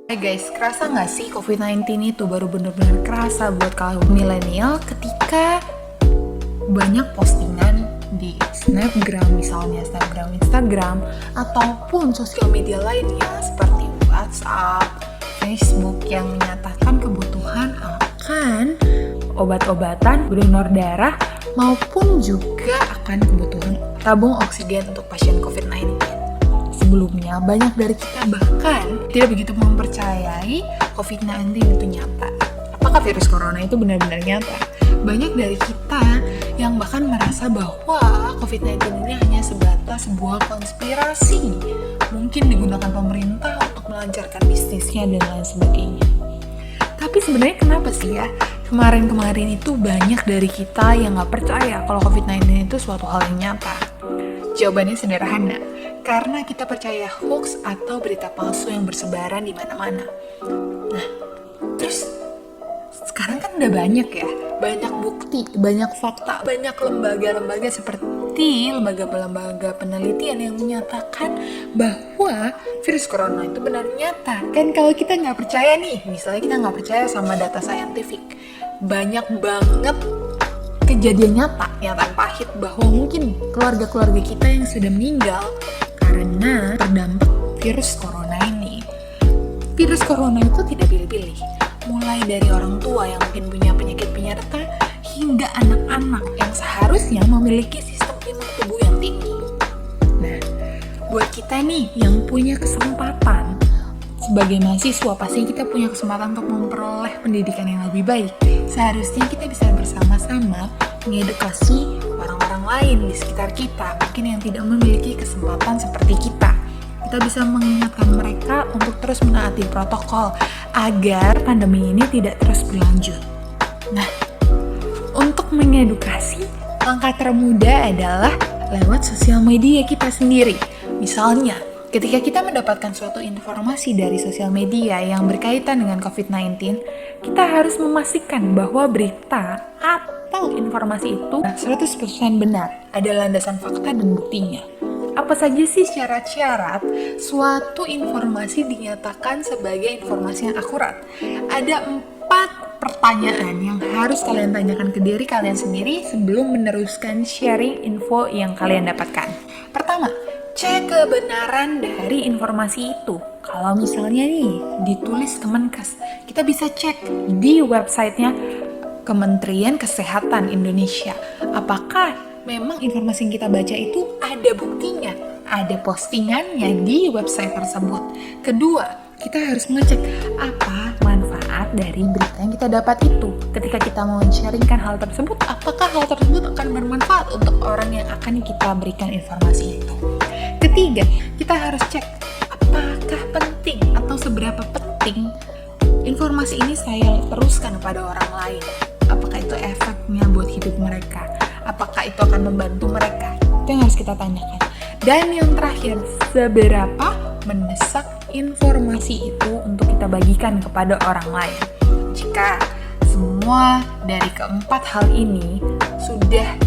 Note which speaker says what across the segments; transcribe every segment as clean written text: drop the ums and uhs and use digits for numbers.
Speaker 1: Hey guys, kerasa nggak sih COVID-19 itu baru bener-bener kerasa buat kaum milenial ketika banyak postingan di Snapgram misalnya, Instagram, ataupun sosial media lainnya seperti WhatsApp, Facebook yang menyatakan kebutuhan akan obat-obatan, donor darah, maupun juga akan kebutuhan tabung oksigen untuk pasien COVID-19. Sebelumnya, banyak dari kita bahkan tidak begitu mempercayai COVID-19 itu nyata. Apakah virus corona itu benar-benar nyata? Banyak dari kita yang bahkan merasa bahwa COVID-19 ini hanya sebatas sebuah konspirasi. Mungkin digunakan pemerintah untuk melancarkan bisnisnya dan lain sebagainya. Tapi sebenarnya kenapa sih ya? Kemarin-kemarin itu banyak dari kita yang nggak percaya kalau COVID-19 itu suatu hal yang nyata. Jawabannya sederhana, karena kita percaya hoax atau berita palsu yang bersebaran di mana-mana. Nah, terus sekarang kan udah banyak ya, banyak bukti, banyak fakta, banyak lembaga-lembaga seperti lembaga-lembaga penelitian yang menyatakan bahwa virus corona itu benar nyata. Kan kalau kita nggak percaya nih, misalnya kita nggak percaya sama data saintifik, banyak banget kejadian nyata pahit bahwa mungkin keluarga-keluarga kita yang sudah meninggal karena terdampak virus corona ini. Virus corona itu tidak pilih-pilih, mulai dari orang tua yang mungkin punya penyakit penyerta hingga anak-anak yang seharusnya memiliki sistem imun tubuh yang tinggi. Nah, buat kita nih yang punya kesempatan sebagai mahasiswa, pasti kita punya kesempatan untuk memperoleh pendidikan yang lebih baik. Seharusnya kita bisa bersama-sama mengedukasi orang-orang lain di sekitar kita, mungkin yang tidak memiliki kesempatan seperti kita. Kita bisa mengingatkan mereka untuk terus menaati protokol agar pandemi ini tidak terus berlanjut. Nah, untuk mengedukasi, langkah termudah adalah lewat sosial media kita sendiri. Misalnya, ketika kita mendapatkan suatu informasi dari sosial media yang berkaitan dengan COVID-19, kita harus memastikan bahwa berita atau informasi itu 100% benar, ada landasan fakta dan buktinya. Apa saja sih syarat-syarat suatu informasi dinyatakan sebagai informasi yang akurat? Ada 4 pertanyaan yang harus kalian tanyakan ke diri kalian sendiri sebelum meneruskan sharing info yang kalian dapatkan. Pertama, cek kebenaran dari informasi itu. Kalau misalnya nih ditulis Kemenkes, kita bisa cek di websitenya Kementerian Kesehatan Indonesia. Apakah memang informasi yang kita baca itu ada buktinya, ada postingannya di website tersebut. Kedua, kita harus mengecek apa manfaat dari berita yang kita dapat itu. Ketika kita mau men-sharingkan hal tersebut, apakah hal tersebut akan bermanfaat untuk orang yang akan kita berikan informasi itu. Ketiga, kita harus cek apakah penting atau seberapa penting informasi ini saya teruskan kepada orang lain. Apakah itu efeknya buat hidup mereka? Apakah itu akan membantu mereka? Itu yang harus kita tanyakan. Dan yang terakhir, seberapa mendesak informasi itu untuk kita bagikan kepada orang lain? Jika semua dari keempat hal ini sudah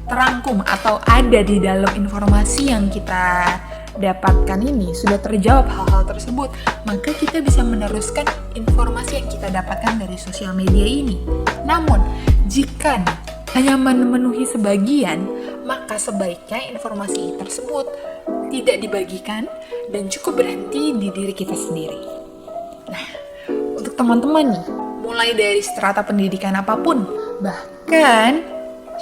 Speaker 1: terangkum atau ada di dalam informasi yang kita dapatkan ini, sudah terjawab hal-hal tersebut, maka kita bisa meneruskan informasi yang kita dapatkan dari sosial media ini. Namun, jika hanya memenuhi sebagian, maka sebaiknya informasi tersebut tidak dibagikan dan cukup berhenti di diri kita sendiri. Nah, untuk teman-teman nih, mulai dari strata pendidikan apapun, bahkan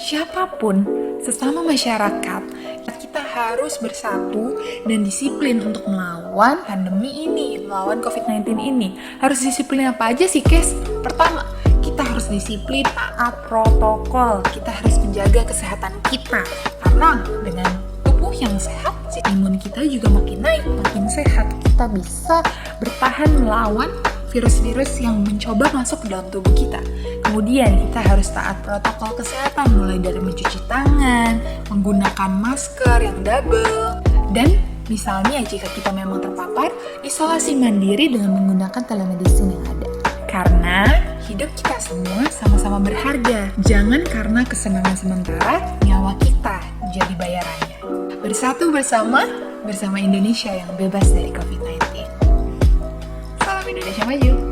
Speaker 1: siapapun, sesama masyarakat, kita harus bersatu dan disiplin untuk melawan pandemi ini, melawan COVID-19 ini. Harus disiplin apa aja sih, Kes? Pertama, kita harus disiplin taat protokol. Kita harus menjaga kesehatan kita. Karena dengan tubuh yang sehat, imun kita juga makin naik, makin sehat. Kita bisa bertahan melawan virus-virus yang mencoba masuk ke dalam tubuh kita. Kemudian kita harus taat protokol kesehatan, mulai dari mencuci tangan, menggunakan masker yang double, dan misalnya jika kita memang terpapar, isolasi mandiri dengan menggunakan telemedicine yang ada. Karena hidup kita semua sama-sama berharga. Jangan karena kesenangan sementara, nyawa kita jadi bayarannya. Bersatu bersama Indonesia yang bebas dari COVID-19. Salam Indonesia maju.